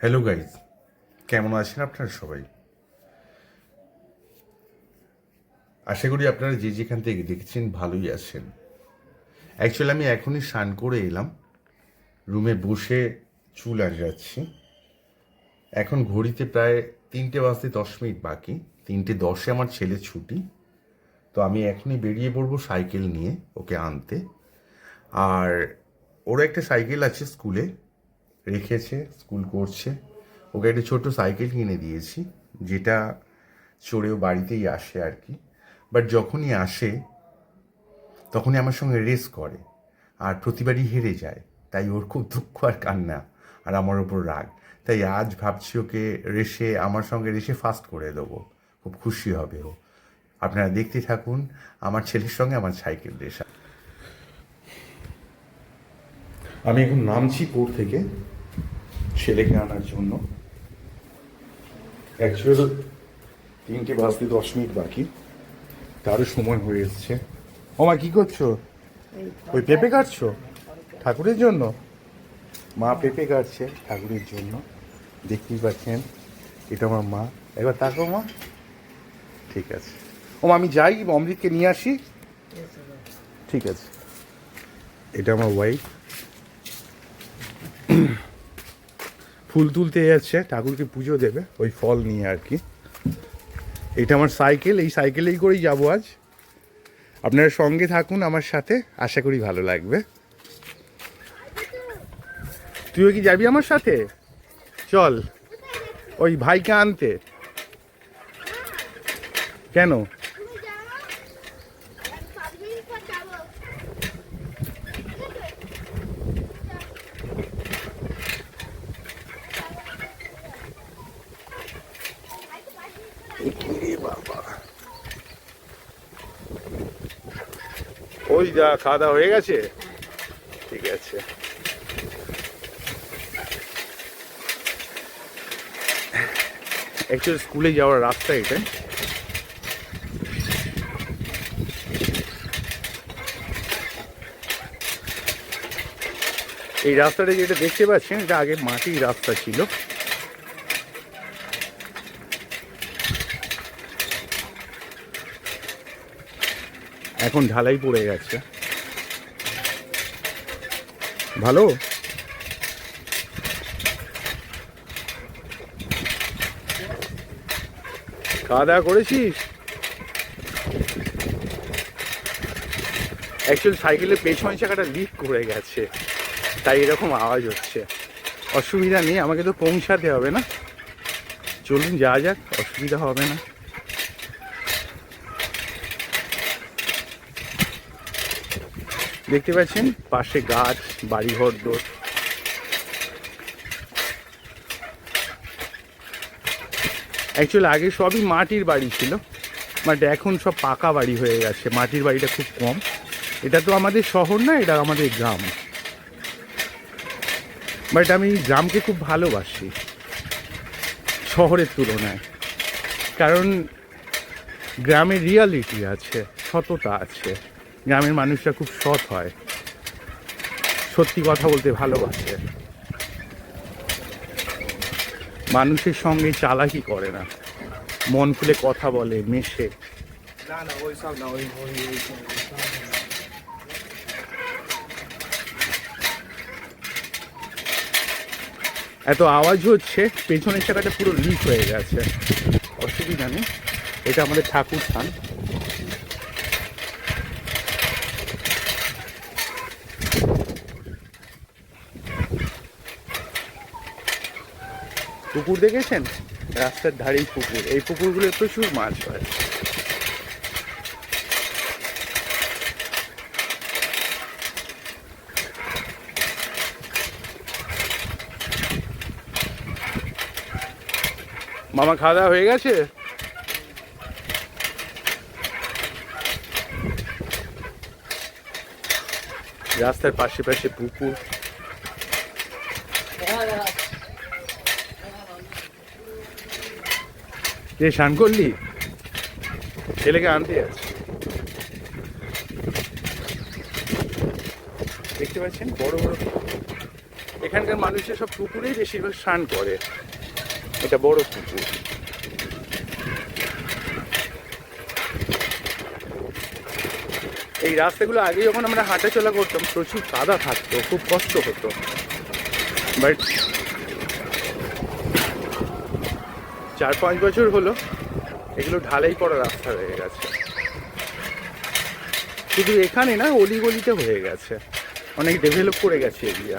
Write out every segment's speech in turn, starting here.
Hello guys, কেমন আছেন আপনারা সবাই? আশা করি আপনারা যে যেখান থেকে দেখছেন ভালোই আছেন। অ্যাকচুয়ালি আমি এখনই স্নান করে এলাম, রুমে বসে চুল আঁচড়াচ্ছি। এখন ঘড়িতে প্রায় 3:10 বাকি। 3:10 আমার ছেলের ছুটি, তো আমি এখনই বেরিয়ে পড়বো সাইকেল নিয়ে ওকে আনতে। আর ওর একটা সাইকেল আছে, স্কুলে রেখেছে, স্কুল করছে। ওকে একটা ছোট্ট সাইকেল কিনে দিয়েছি, যেটা চড়েও বাড়িতেই আসে আর কি। বাট যখনই আসে তখনই আমার সঙ্গে রেস করে, আর প্রতিবারই হেরে যায়। তাই ওর খুব দুঃখ আর কান্না, আর আমার ওপর রাগ। তাই আজ ভাবছি ওকে আমার সঙ্গে রেসে ফার্স্ট করে দেবো। খুব খুশি হবে ও। আপনারা দেখতে থাকুন আমার ছেলের সঙ্গে আমার সাইকেল রেসা। আমি এখন নামছি পোর থেকে ছেলেকে আনার জন্য। অ্যাকচুয়াল 3:10 বাকি, তারও সময় হয়ে এসছে। ও মা, কি করছো? ওই পেঁপে কাটছো ঠাকুরের জন্য? মা পেঁপে কাটছে ঠাকুরের জন্য, দেখতেই পাচ্ছেন। এটা আমার মা। একবার তাকো মা। ঠিক আছে ও মা, আমি যাই অমৃতকে নিয়ে আসি। ঠিক আছে। এটা আমার ওয়াইফ ফুল তুলতে যাচ্ছে, ঠাকুরকে পুজো দেবে ওই ফল নিয়ে আর কি। এটা আমার সাইকেল, এই সাইকেলেই করেই যাবো আজ। আপনারা সঙ্গে থাকুন আমার সাথে, আশা করি ভালো লাগবে। তুইও কি যাবি আমার সাথে? চল ওই ভাইকে আনতে। কেন? বাবা, ওই যা খাওয়া দাওয়া হয়ে গেছে? ঠিক আছে। অ্যাকচুয়ালি স্কুলে যাওয়ার রাস্তা এটা। এই রাস্তাটা যেটা দেখতে পাচ্ছেন, এটা আগে মাটির রাস্তা ছিল। এখন ঢালাই পড়ে গেছে। ভালো। খাওয়া দাওয়া করেছিস? অ্যাকচুয়ালি সাইকেলের পেছন চাকাটা লিক করে গেছে, তাই এরকম আওয়াজ হচ্ছে। অসুবিধা নেই, আমাকে তো পৌঁছাতে হবে না। চলুন যাওয়া যাক, অসুবিধা হবে না। দেখতে পাচ্ছেন পাশে গাছ, বাড়িঘর দোর। অ্যাকচুয়ালি আগে সবই মাটির বাড়ি ছিল, বাট এখন সব পাকা বাড়ি হয়ে গেছে। মাটির বাড়িটা খুব কম। এটা তো আমাদের শহর না, এটা আমাদের গ্রাম। বাট আমি গ্রামকে খুব ভালোবাসি শহরের তুলনায়, কারণ গ্রামের রিয়ালিটি আছে, সততা আছে। গ্রামের মানুষরা খুব সৎ হয়, সত্যি কথা বলতে ভালোবাসে, মানুষের সঙ্গে চালাকি করে না, মন খুলে কথা বলে, মেশে। এত আওয়াজ হচ্ছে, পেছনের চাকাটা পুরো লিক হয়ে গেছে। অসুবিধা নেই, এটা আমাদের ঠাকুর স্থান। পুকুর দেখেছেন? রাস্তার ধারেই পুকুর। এই পুকুরগুলোয় প্রচুর মাছ হয়। মামা, খাওয়া দাওয়া হয়ে গেছে? রাস্তার পাশে পাশে পুকুর। যে স্নান করলি? ছেলেকে আনতে যাচ্ছে। দেখতে পাচ্ছেন বড় বড়। এখানকার মানুষের সব পুকুরেই বেশিরভাগ স্নান করে। এটা বড় পুকুর। এই রাস্তাগুলো আগে যখন আমরা হাঁটাচলা করতাম প্রচুর কাদা থাকতো, খুব কষ্ট হতো। বাট 4-5 বছর হলো এগুলো ঢালাই করা রাস্তা হয়ে গেছে। শুধু এখানে না, অলিগলিতে হয়ে গেছে, অনেক ডেভেলপ করে গেছে এরিয়া।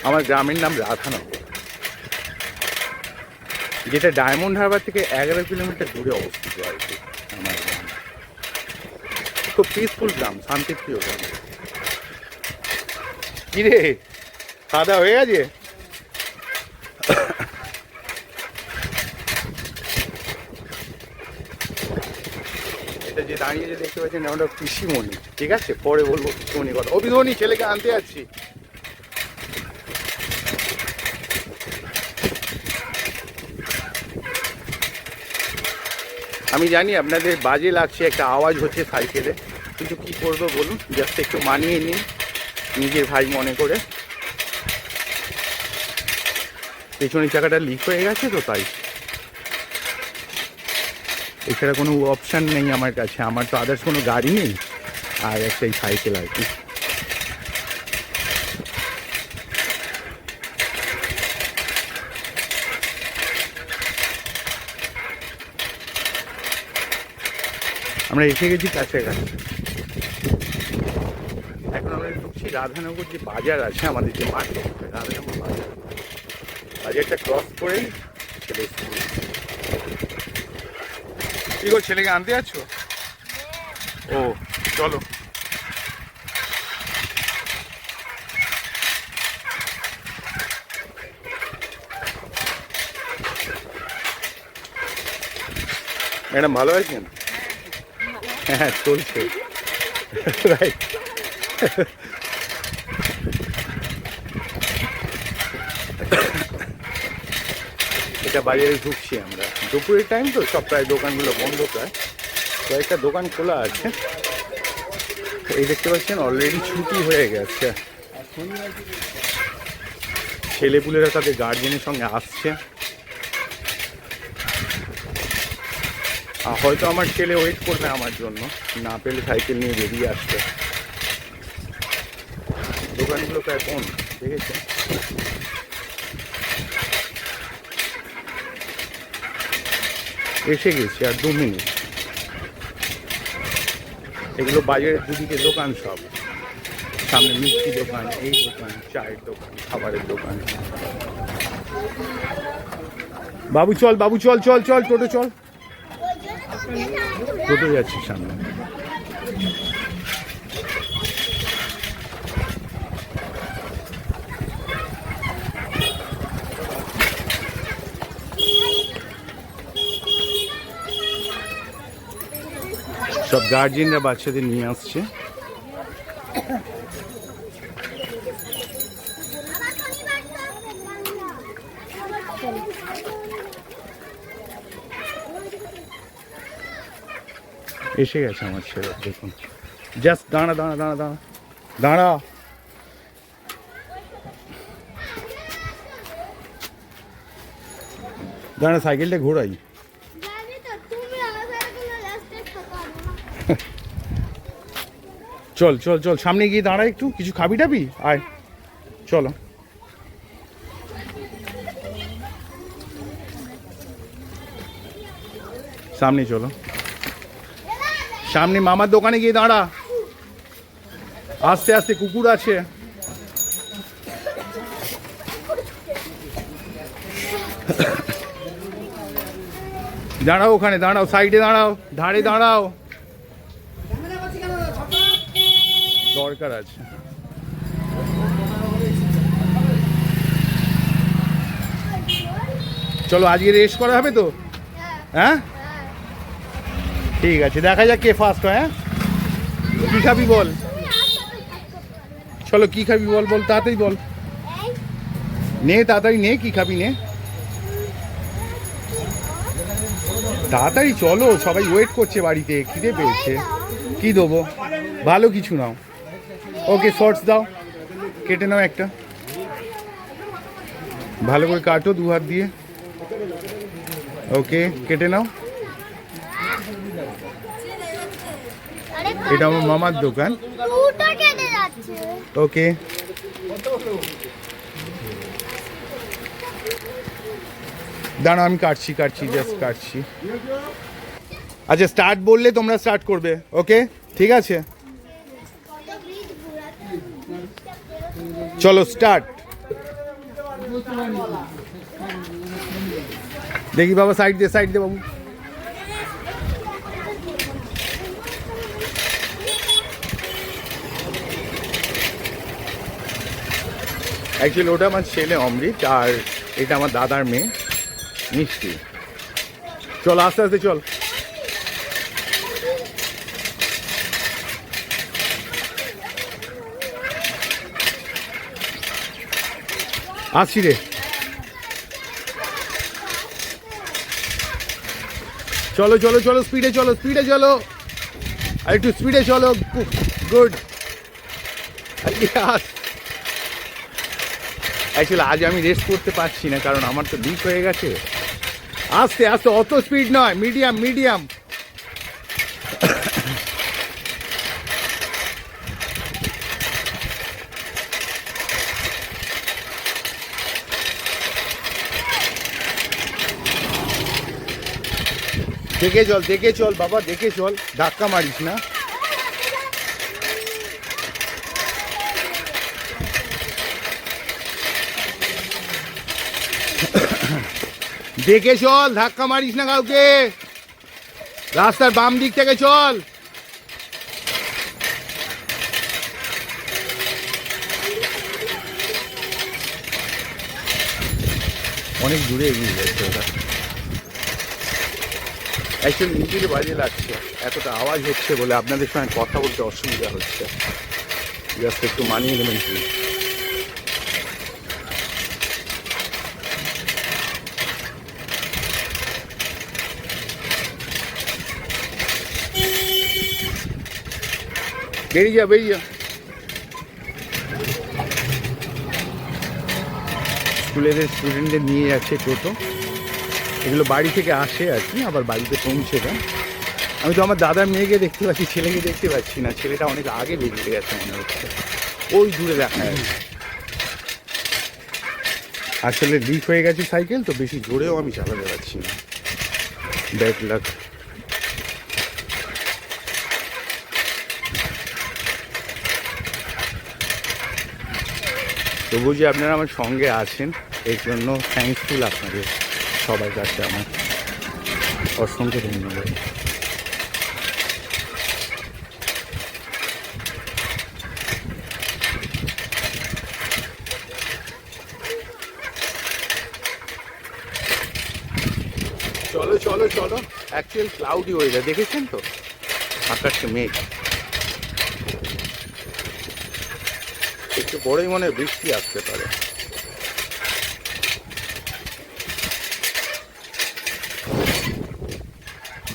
আমার গ্রামের নাম রাধানগর, যেটা ডায়মন্ড হারবার থেকে 11 কিলোমিটার দূরে অবস্থিত আর কি। আমার গ্রাম খুব পিসফুল গ্রাম, শান্তিপ্রিয় গ্রাম। কিরে, খাওয়া দাওয়া হয়ে গেছে? এটা যে দাঁড়িয়ে যে দেখতে পাচ্ছেন আমরা পিসিমণি, ঠিক আছে? পরে বলবো পিসিমণি কথা। অভিধনী, ছেলেকে আনতে যাচ্ছি। আমি জানি আপনাদের বাজে লাগছে, একটা আওয়াজ হচ্ছে সাইকেলে, কিন্তু কী করবো বলুন, জাস্ট একটু মানিয়ে নিন নিজের ভাই মনে করে। পেছনের চাকাটা লিক হয়ে গেছে তো তাই, এছাড়া কোনো অপশান নেই আমার কাছে। আমার তো আদার্স কোনো গাড়ি নেই, আর একটাই সাইকেল আর কি। আমরা এসে গেছি কাছাকাছি। এখন আমরা ঢুকছি রাধানগর যে বাজার আছে, আমাদের যে মার্কেট, রাধানগর বাজার, বাজারটা ক্রস করেই চলে এসেছি। কি গো, ছেলেকে আনতে যাচ্ছ? ও চলো। ম্যাডাম ভালো আছেন? হ্যাঁ, চলছে। রাইট। এটা বাজারে ঢুকছি আমরা, দুপুরের টাইম তো, সব প্রায় দোকানগুলো বন্ধ, প্রায় কয়েকটা দোকান খোলা আছে। এই দেখতে পাচ্ছেন অলরেডি ছুটি হয়ে গেছে। ছেলেপুলেরা তাদের গার্জেনের সঙ্গে আসছে। হয়তো আমার ছেলে ওয়েট করবে আমার জন্য, না পেলে সাইকেল নিয়ে বেরিয়ে আসবে। দোকানগুলো প্রায় বন্ধ, ঠিক আছে? এসে গেছি আর 2 মিনিট। এগুলো বাজারের দুদিকে দোকান, সব সামনে মিষ্টি দোকান, এই দোকান, চায়ের দোকান, খাবারের দোকান। বাবু চল, বাবু চল চল চল, টোটো চল। টোটো যাচ্ছি সামনে। সব গার্জিয়ানরা বাচ্চাদের নিয়ে আসছে। এসে গেছে আমার ছেলে, দেখুন। জাস্ট দাঁড়া দাঁড়া দাঁড়া দাঁড়া দাঁড়া। দাঁড়া, সাইকেলটা ঘোরাই। চল চল চল, সামনে গিয়ে দাঁড়া, একটু কিছু খাবি টাবি, আয় চলো। সামনে চলো, সামনে মামার দোকানে গিয়ে দাঁড়া। আস্তে আস্তে, কুকুর আছে। দাঁড়াও ওখানে, দাঁড়াও সাইডে, দাঁড়াও ধারে, দাঁড়াও, দরকার আছে। চলো, আজকে রেস করা হবে তো? হ্যাঁ ঠিক আছে, দেখা যাক কে ফার্স্ট হয়। হ্যাঁ, কি খাবি বল? চলো, কি খাবি বল, বল তাড়াতাড়ি বল, নে তাড়াতাড়ি নে, কি খাবি নে তাড়াতাড়ি, চলো সবাই ওয়েট করছে বাড়িতে, খিদে পেয়েছে। কি দেবো? ভালো কিছু নাও। ওকে, শর্টস দাও, কেটে নাও একটা। ভালো করে কাটো 2 হাত দিয়ে। ওকে, কেটে নাও। এটা আমার মামার দোকান। ওকে, দাঁড়াও আমি কাটছি, জাস্ট কাটছি। আচ্ছা, স্টার্ট বললে তোমরা স্টার্ট করবে। ওকে, ঠিক আছে, চলো স্টার্ট। দেখি বাবা, সাইড দে বাবু। অ্যাকচুয়ালি ওটা আমার ছেলে অমৃত, আর এটা আমার দাদার মেয়ে মিষ্টি। চল আস্তে আস্তে চল। আসছি রে। চলো চলো চলো, স্পিডে চলো, আর একটু স্পিডে চলো। গুড। অ্যাকচুয়ালি আজ আমি রেস্ট করতে পারছি না, কারণ আমার তো লিক হয়ে গেছে। আস্তে আস্তে, অত স্পিড নয়, মিডিয়াম। দেখে চল বাবা, দেখে চল, ধাক্কা মারিস না। দেখে চল, ধাক্কা মারিস না কাউকে। রাস্তার বাম দিক থেকে চল। অনেক দূরে এগিয়ে যাচ্ছে ওটা। অ্যাকচুয়ালি নিজের বাজে লাগছে, এতটা আওয়াজ হচ্ছে বলে আপনাদের সঙ্গে কথা বলতে অসুবিধা হচ্ছে। জাস্ট একটু মানিয়ে নেবেন প্লিজ। বেরিয়ে যা। স্টুডেন্টদের নিয়ে যাচ্ছে টোটো। এগুলো বাড়ি থেকে আসে আর কি, আবার বাড়িতে পৌঁছে দেয়। আমি তো আমার দাদার মেয়েকে দেখতে পাচ্ছি, ছেলেকে দেখতে পাচ্ছি না। ছেলেটা অনেক আগে বেরিয়ে গেছে মনে হচ্ছে, ওই দূরে দেখা যাচ্ছে। আসলে লিক হয়ে গেছে সাইকেল, তো বেশি জোরেও আমি চালাতে পারছি না। Bad luck. তবু যে আপনারা আমার সঙ্গে আছেন, এর জন্য থ্যাঙ্কফুল আপনাদের সবার কাছে আমার অসংখ্য ধন্যবাদ। চলো অ্যাকচুয়াল ক্লাউডি ওয়েদার, দেখেছেন তো আকাশে মেঘ। একটু বড়ই মনে হয় বৃষ্টি আসতে পারে।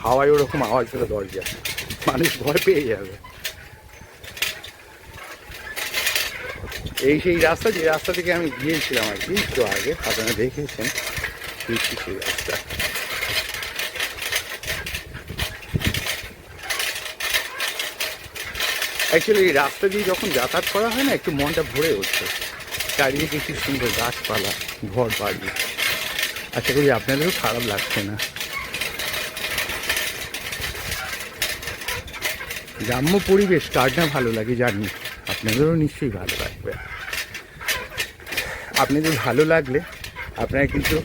হাওয়ায় ওরকম আওয়াজ হলো দরজা, মানুষ ভয় পেয়ে যাবে। এই সেই রাস্তা, যে রাস্তা থেকে আমি গিয়েছিলাম আর কি একটু আগে, আপনারা দেখেছেন সেই রাস্তা। অ্যাকচুয়ালি এই রাস্তা দিয়ে যখন যাতায়াত করা হয় না, একটু মনটা ভরে উঠছে। চারিদিকে কি সুন্দর গাছপালা, ঘর বাড়ি। আশা করি আপনাদেরও খারাপ লাগছে না। গ্রাম্য পরিবেশ কার না ভালো লাগে জানি, আপনাদেরও নিশ্চয়ই ভালো লাগবে। আপনাদের ভালো লাগলে আপনারা কিন্তু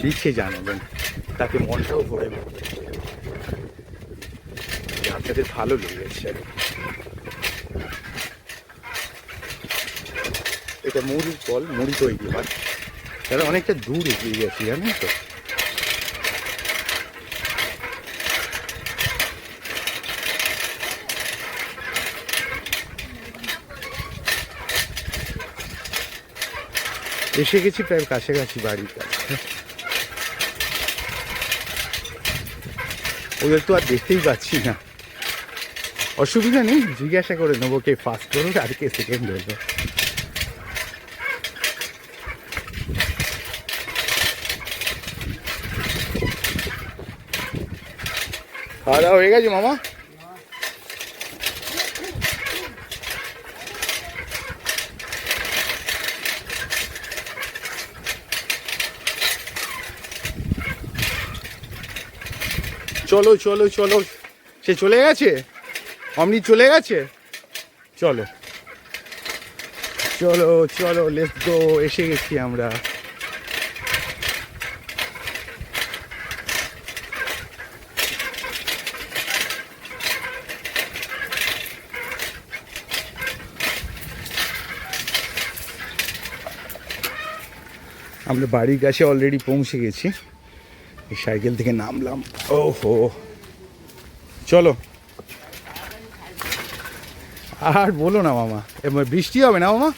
লিখে জানাবেন, তাতে মনটাও ভরে উঠবে যে আপনাদের ভালো লেগেছে। এটা মুড়ির কল, মুড়ি তৈরি হয়। তারা অনেকটা দূর এগিয়ে গেছি জানেন তো। এসে গেছি প্রায় কাছাকাছি বাড়ির কাছে। ওদের তো আর দেখতেই পাচ্ছি না, অসুবিধা নেই, জিজ্ঞাসা করে নেবো কে ফার্স্ট করবে আর কে সেকেন্ড হলো। খাওয়া দাওয়া হয়ে গেছে মামা? চলো চলো চলো, সে চলে গেছে, অমনি চলে গেছে। চলো চলো চলো, লেটস গো, এসে গেছি আমরা। আমরা বাড়ির কাছে অলরেডি পৌঁছে গেছি, এই সাইকেল থেকে নামলাম। ওহো, চলো। আর বলো না মামা, এবার বৃষ্টি হবে না মামা?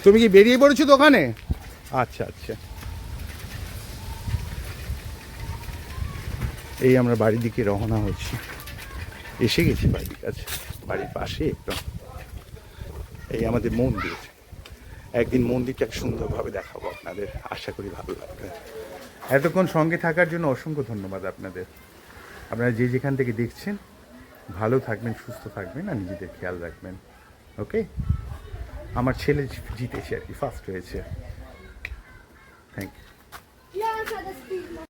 তুমি কি বেরিয়ে পড়েছো দোকানে? আচ্ছা আচ্ছা, এই আমরা বাড়ির দিকে রওনা হচ্ছি, এসে গেছি বাড়ির কাছে, বাড়ির পাশে একদম। এই আমাদের মন্দির, একদিন মন্দিরটা সুন্দরভাবে দেখাবো আপনাদের, আশা করি ভালো লাগবে। এতক্ষণ সঙ্গে থাকার জন্য অসংখ্য ধন্যবাদ আপনাদের। আপনারা যে যেখান থেকে দেখছেন, ভালো থাকবেন, সুস্থ থাকবেন, আর নিজেদের খেয়াল রাখবেন। ওকে, আমার ছেলে জিতেছে আর কি, ফার্স্ট হয়েছে। Thank you.